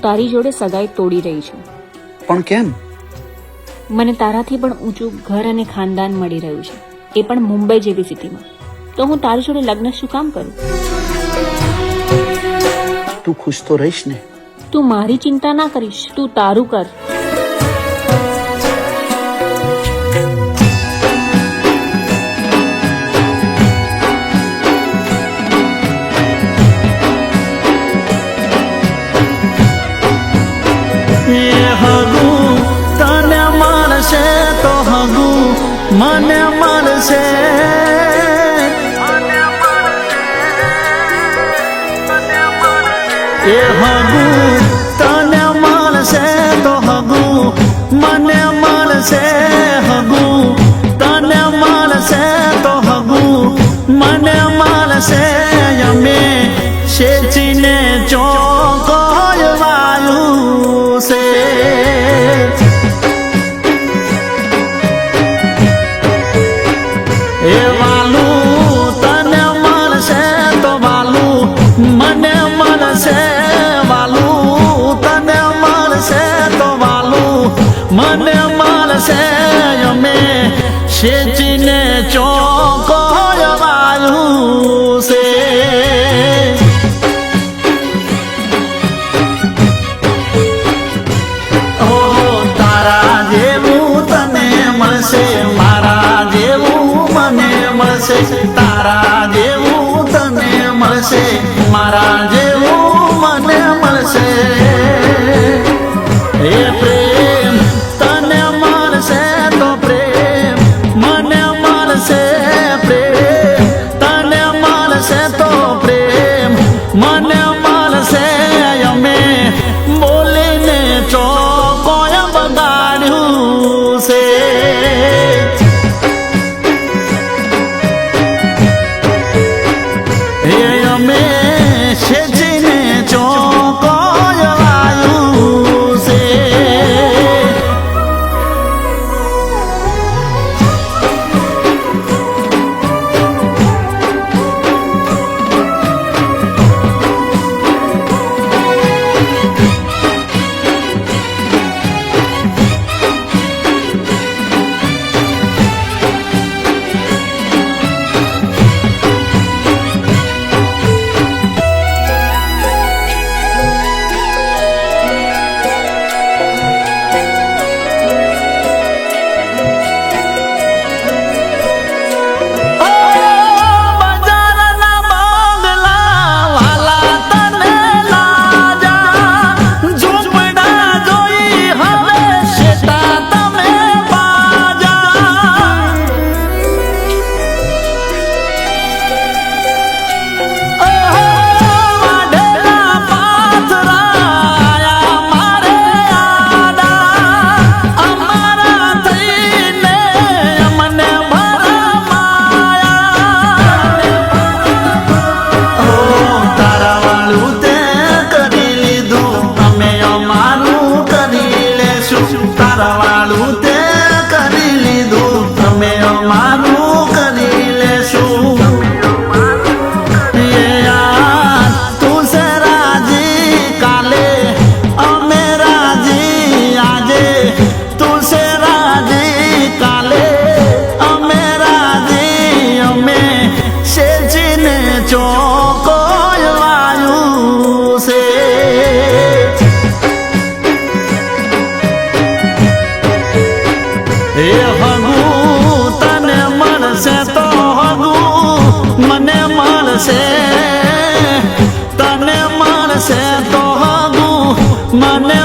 તારી જોડે સગાઈ તોડી રહી છું. પણ કેમ? મને તારાથી પણ ઊંચું ઘર અને ખાનદાન મળી રહ્યું છે, એ પણ મુંબઈ જેવી સિટીમાં. તો હું તારી જોડે લગ્ન શું કામ કરું? તું ખુશ તો રહીશ ને? તું મારી ચિંતા ના કરીશ, તું તારું કર. તને મળશે તો હગુ મને મળશે. એ હગુ તને મળશે તો હગુ મને મળશે. હગુ તને મળશે તો હગુ મને મળશે. અમે શેચીને ચોકવાયું છે. એ વાલું તને મળશે તો વાલું મને મળશે. વાલું તને મળશે તો વાલું મને મળશે. અમે શેચીને ચોકવાયું છે. મારા જેવું મને મળશે. તારા જેવું તને મળશે. મારા જેવું મને મળશે. એ પ્રેમ તને મળશે તો પ્રેમ મને મળશે. પ્રેમ તને મળશે તો પ્રેમ મને મળશે. અમે બોલીને ચોકોય બગાડ્યું છે. તારવાળું તે કરી લીધું, તમે અમારું કરી લેશું. તું છે રાજી કાલે અમે રાજી આજે. તું છે રાજી કાલે અમે રાજી. અમે શેચીને ચોકવાયું છે. એ હગુ તને મળશે તો હગુ મને મળશે. તને મળશે તો હગુ મને